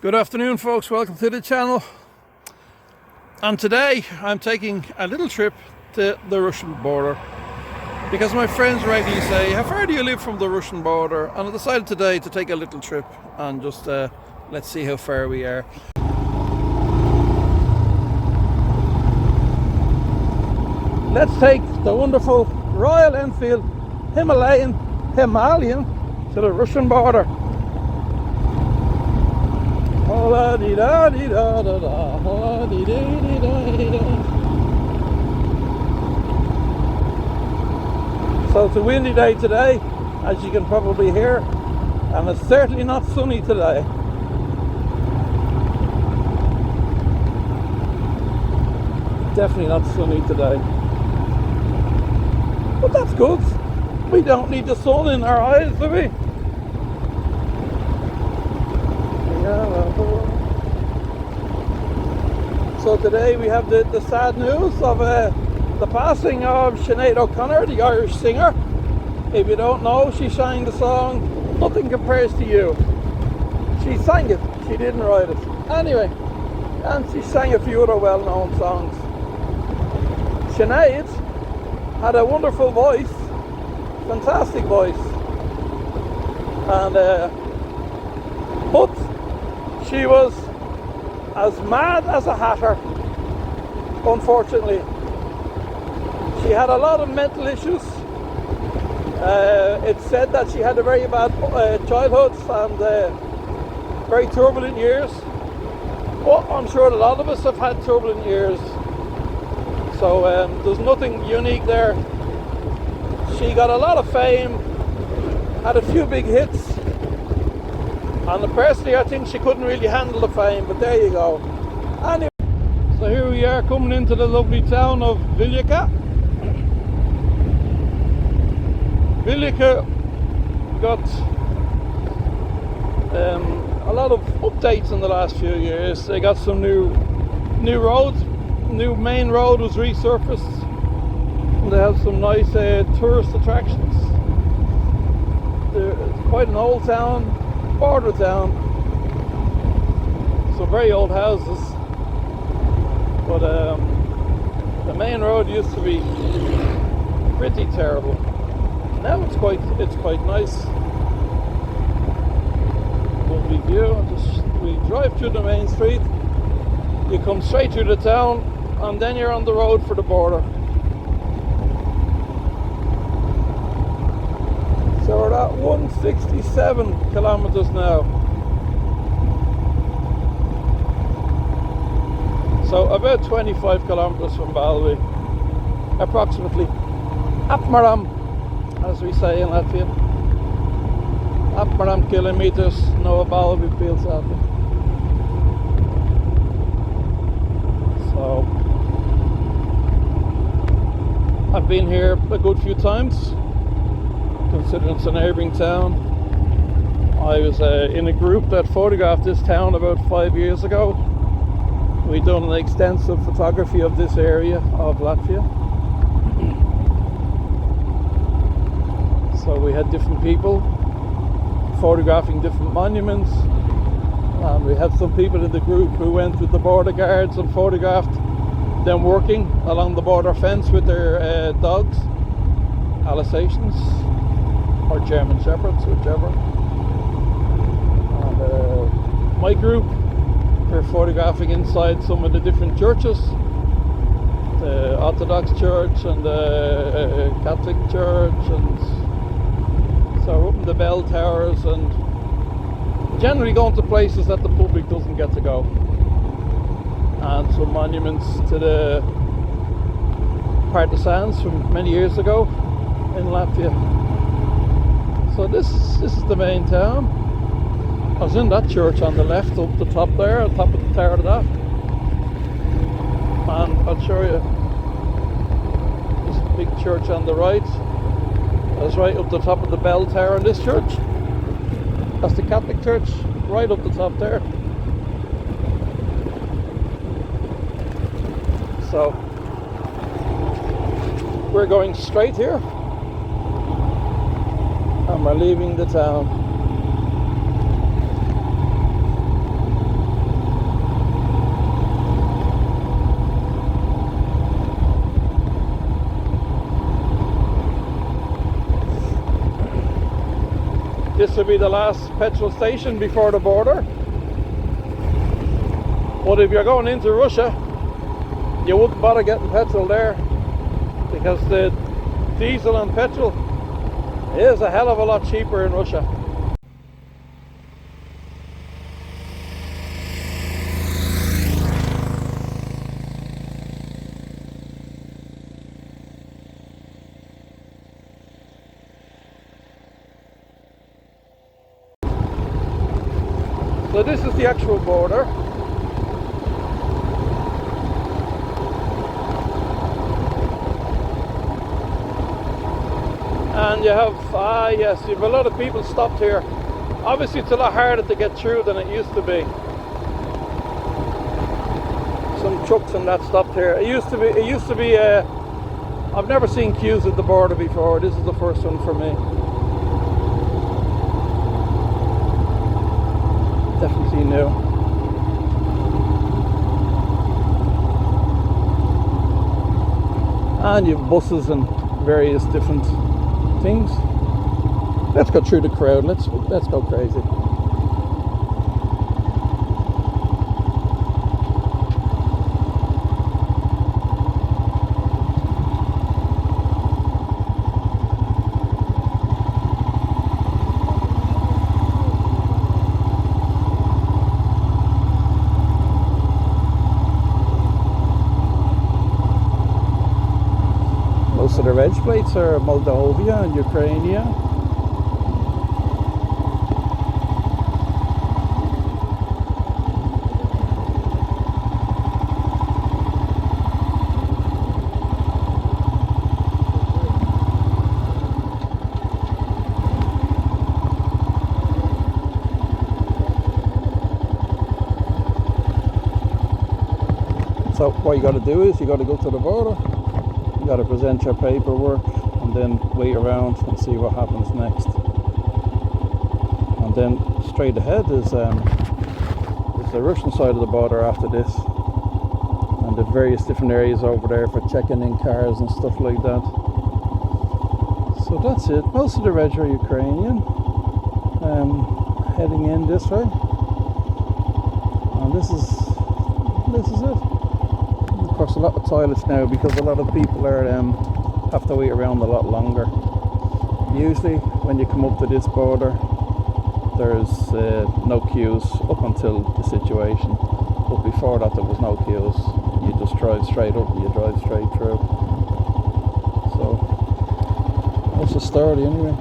Good afternoon, folks. Welcome to the channel. And today I'm taking a little trip to the Russian border because my friends regularly say, how far do you live from the Russian border? And I decided today to take a little trip and just let's see how far we are. Let's take the wonderful Royal Enfield Himalayan to the Russian border. So it's a windy day today, as you can probably hear, and it's certainly not sunny today. Definitely not sunny today. But that's good. We don't need the sun in our eyes, do we? So today we have the sad news of the passing of Sinead O'Connor, the Irish singer. If you don't know, she sang the song Nothing Compares to You. She sang it, she didn't write it. Anyway, and she sang a few other well-known songs. Sinead had a wonderful voice, fantastic voice, and but she was as mad as a hatter, unfortunately. She had a lot of mental issues. It's said that she had a very bad childhood and very turbulent years. Well, I'm sure a lot of us have had turbulent years. So there's nothing unique there. She got a lot of fame, had a few big hits, and personally I think she couldn't really handle the fame, but there you go. Anyway, so here we are coming into the lovely town of Villaca. Villaca got a lot of updates in the last few years. They got some new roads. New main road was resurfaced, and they have some nice tourist attractions. It's quite an old town, border town, some very old houses, but the main road used to be pretty terrible. Now it's quite nice. Lovely view. We drive through the main street, you come straight through the town, and then you're on the road for the border. So we're at 167 kilometers now. So about 25 kilometers from Balvi, approximately. Apmaram, as we say in Latvia. Apmaram kilometers, no Balvi feels Latvia. So I've been here a good few times, considering it's a neighbouring town. I was in a group that photographed this town about 5 years ago. We'd done an extensive photography of this area of Latvia. So we had different people photographing different monuments, and we had some people in the group who went with the border guards and photographed them working along the border fence with their dogs, Alsatians or German Shepherds, whichever. And my group, they're photographing inside some of the different churches, the Orthodox Church and the Catholic Church, and so up in the bell towers, and generally going to places that the public doesn't get to go, and some monuments to the partisans from many years ago in Latvia. So this is the main town. I was in that church on the left, up the top there, on top of the tower of that, and I'll show you this big church on the right. That's right up the top of the bell tower in this church. That's the Catholic Church, right up the top there. So we're going straight here, and we're leaving the town. to be the last petrol station before the border. But if you're going into Russia, you wouldn't bother getting petrol there, because the diesel and petrol is a hell of a lot cheaper in Russia. So this is the actual border. And you have, yes, you have a lot of people stopped here. Obviously it's a lot harder to get through than it used to be. Some trucks and that stopped here. It used to be, I've never seen queues at the border before. This is the first one for me. Definitely new. And you have buses and various different things. Let's go through the crowd. Let's go crazy. Most of the reg plates are Moldova and Ukraine. So what you got to do is you got to go to the border. You got to present your paperwork and then wait around and see what happens next. And then straight ahead is the Russian side of the border after this, and the various different areas over there for checking in cars and stuff like that. So that's it. Most of the reg are Ukrainian, heading in this way, and this is it. Of course, a lot of toilets now because a lot of people are have to wait around a lot longer. Usually when you come up to this border, there's no queues up until the situation, but before that there was no queues. You just drive straight up and you drive straight through. So that's the story anyway.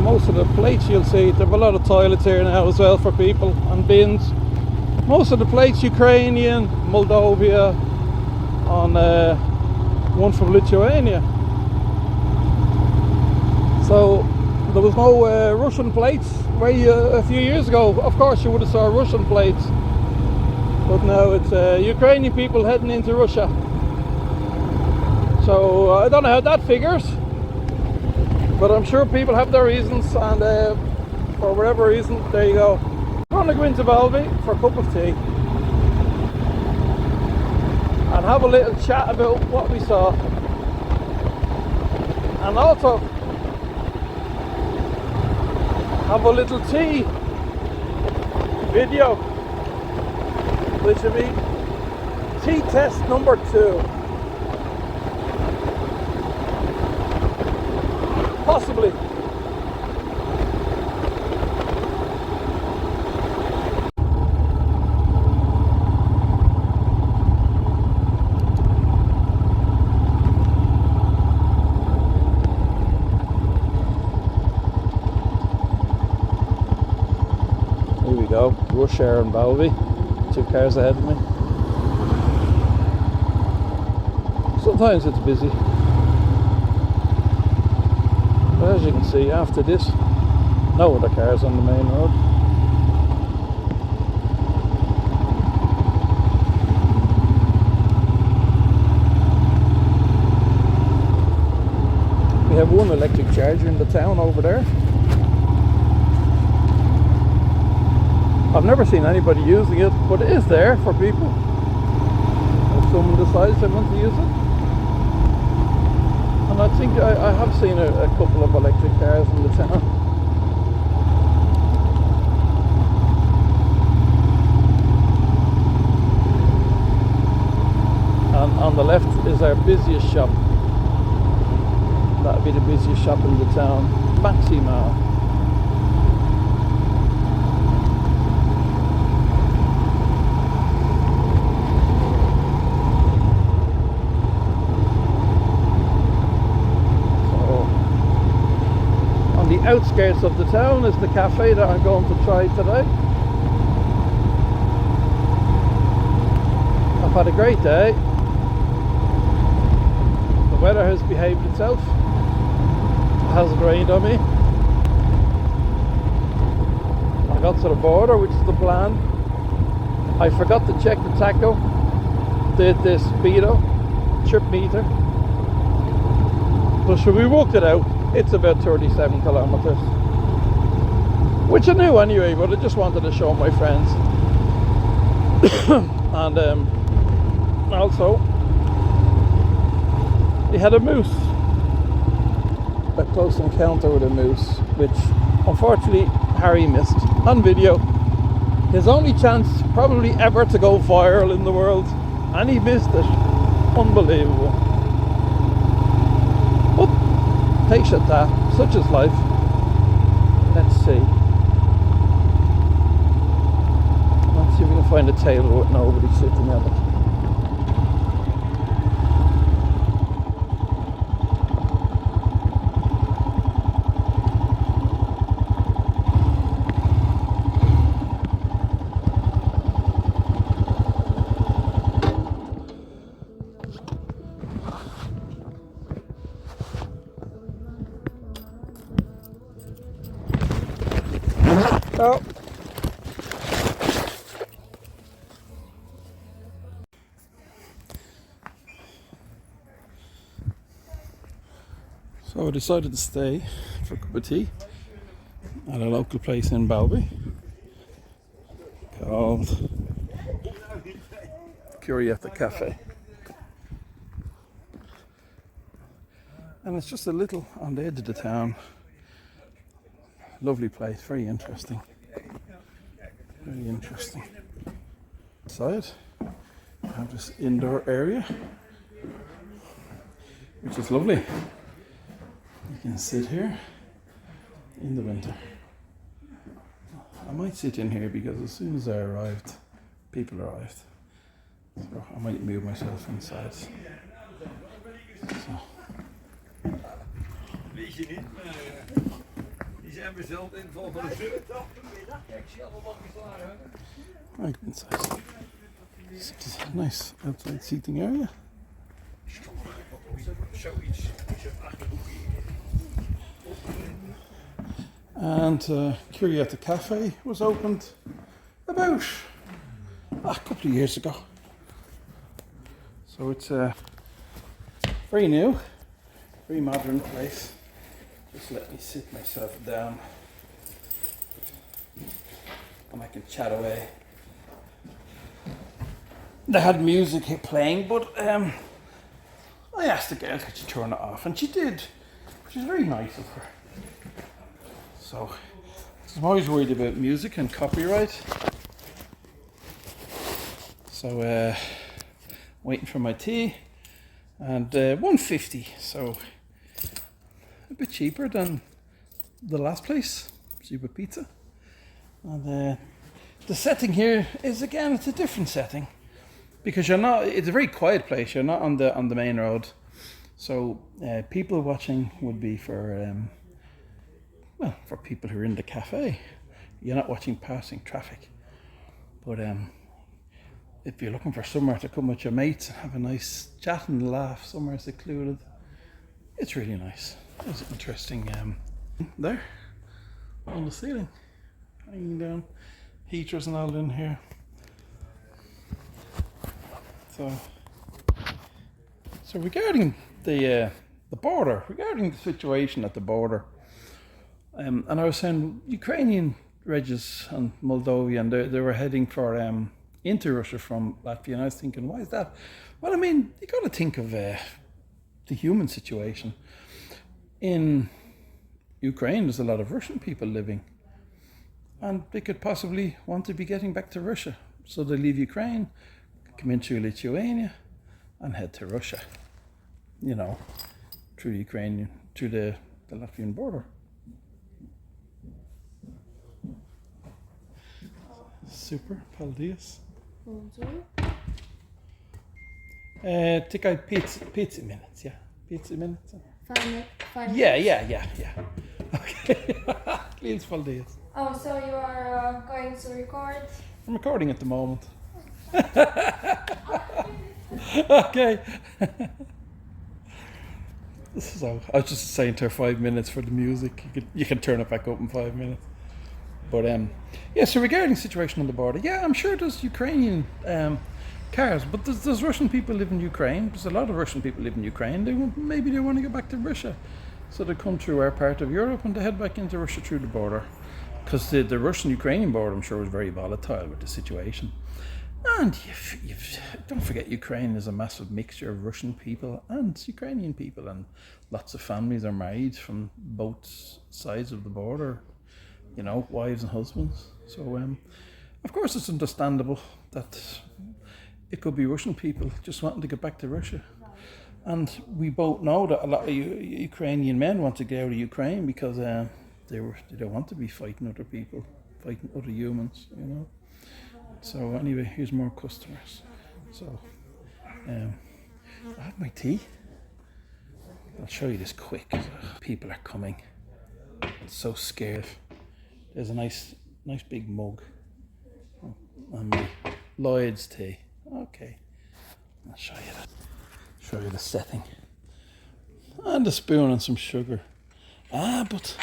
Most of the plates you'll see, there are a lot of toilets here now as well for people, and bins. Most of the plates Ukrainian, Moldova, and one from Lithuania. So there was no Russian plates where a few years ago, of course you would have saw Russian plates, but now it's Ukrainian people heading into Russia. So I don't know how that figures, but I'm sure people have their reasons, and for whatever reason, there you go. I'm going to go into Valby for a cup of tea and have a little chat about what we saw, and also have a little tea video, which will be tea test number 2. Possibly. rush hour in Balby. 2 cars ahead of me. Sometimes it's busy. But as you can see, after this, no other cars on the main road. We have one electric charger in the town over there. I've never seen anybody using it, but it is there for people if someone decides they want to use it. And I think I have seen a couple of electric cars in the town. And on the left is our busiest shop. That would be the busiest shop in the town, Maxima. The outskirts of the town is the cafe that I'm going to try today. I've had a great day. The weather has behaved itself. It hasn't rained on me. I got to the border, which is the plan. I forgot to check the tacho, the speedo, trip meter. But so we worked it out. It's about 37 kilometers, which I knew anyway, but I just wanted to show my friends. And also, we had a moose, a close encounter with a moose, which unfortunately Harry missed on video. His only chance probably ever to go viral in the world, and he missed it. Unbelievable. Takes at that, such is life. Let's see if we can find a table with nobody sitting at it. Oh. So I decided to stay for a cup of tea at a local place in Balby called Curie Cafe. And it's just a little on the edge of the town. Lovely place, very interesting. Very interesting. Inside, I have this indoor area, which is lovely. You can sit here in the winter. I might sit in here because as soon as I arrived, people arrived. So I might move myself inside. So. Right inside. It's a nice outside seating area. And Curie Cafe was opened about a couple of years ago. So it's a very new, very modern place. Just let me sit myself down and I can chat away. They had music playing, but I asked the girl could she turn it off, and she did, which is very nice of her. So I'm always worried about music and copyright. So waiting for my tea, and $1.50, so a bit cheaper than the last place, Super Pizza. And the setting here is, again, it's a different setting because it's a very quiet place. You're not on the main road, so people watching would be for for people who are in the cafe. You're not watching passing traffic. But if you're looking for somewhere to come with your mates and have a nice chat and laugh, somewhere secluded, it's really nice. It's interesting. There, on the ceiling, hanging down, heaters and all in here. So regarding the border, regarding the situation at the border, and I was saying Ukrainian Regis and Moldovan, they were heading for into Russia from Latvia, and I was thinking, why is that? Well, I mean, you got to think of the human situation. In Ukraine, there's a lot of Russian people living, and they could possibly want to be getting back to Russia. So they leave Ukraine, come into Lithuania, and head to Russia, you know, through Ukraine, through the Latvian border. Super, paldies. Tikai 5 minutes, yeah. 5 minutes. 5 Yeah. Okay. Please, paldies. Oh, so you are going to record? I'm recording at the moment. Okay. So I was just saying to her 5 minutes for the music. You can turn it back up in 5 minutes. But yeah. So regarding the situation on the border, yeah, I'm sure there's Ukrainian cars, but there's Russian people live in Ukraine. There's a lot of Russian people live in Ukraine. Maybe they want to go back to Russia, so they come through our part of Europe and they head back into Russia through the border, because the Russian-Ukrainian border, I'm sure, was very volatile with the situation. And don't forget, Ukraine is a massive mixture of Russian people and Ukrainian people, and lots of families are married from both sides of the border, you know, wives and husbands. So of course it's understandable that it could be Russian people just wanting to get back to Russia. And we both know that a lot of Ukrainian men want to get out of Ukraine because they don't want to be fighting other people, fighting other humans, you know. So anyway, here's more customers. So I have my tea. I'll show you this quick. People are coming. I'm so scared. There's a nice big mug. And my Lloyd's tea. Okay. I'll show you that. Show you the setting. And a spoon and some sugar. But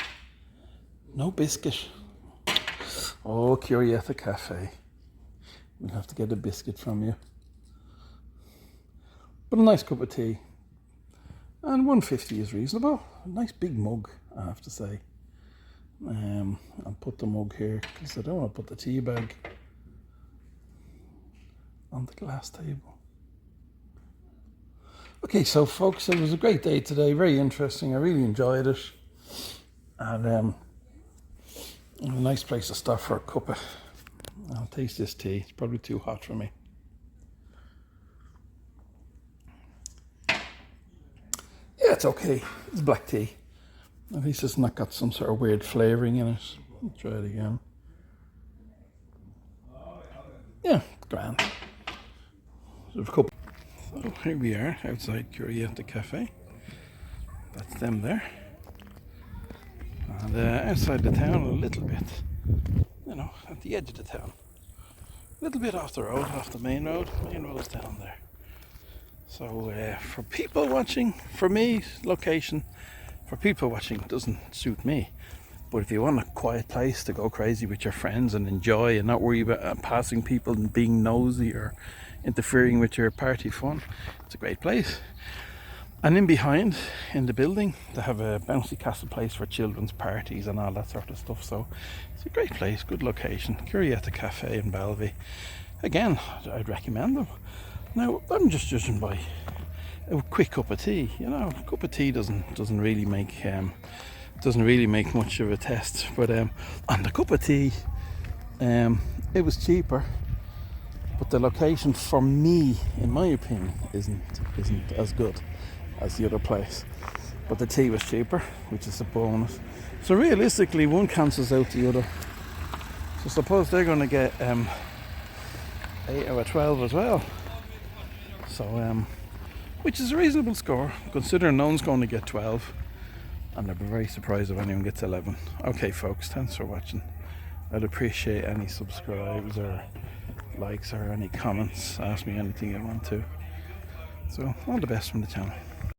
no biscuit. Oh, Curie Cafe. We'll have to get a biscuit from you. But a nice cup of tea. And $1.50 is reasonable. A nice big mug, I have to say. I'll put the mug here because I don't want to put the tea bag on the glass table. Okay, so folks, it was a great day today. Very interesting. I really enjoyed it. And a nice place to stop for a cuppa. I'll taste this tea. It's probably too hot for me. Yeah, it's okay. It's black tea. At least it's not got some sort of weird flavouring in it. I'll try it again. Yeah, grand. So here we are outside Curie Cafe. That's them there. And outside the town a little bit. You know, at the edge of the town. A little bit off the road, off the main road. Main road's down there. So for people watching, for me, location, for people watching doesn't suit me. But if you want a quiet place to go crazy with your friends and enjoy and not worry about passing people and being nosy or interfering with your party fun, it's a great place. And in behind, in the building, they have a bouncy castle place for children's parties and all that sort of stuff. So it's a great place, good location. Curie Cafe in Balvey. Again, I'd recommend them. Now, I'm just judging by a quick cup of tea. You know, a cup of tea doesn't really make much of a test. But on the cup of tea, it was cheaper. But the location, for me, in my opinion, isn't as good as the other place. But the tea was cheaper, which is a bonus. So realistically, one cancels out the other. So suppose they're going to get 8 out of 12 as well. So, which is a reasonable score, considering no one's going to get 12. And I'd be very surprised if anyone gets 11. Okay, folks, thanks for watching. I'd appreciate any subscribes or likes or any comments. Ask me anything you want to. So all the best from the channel.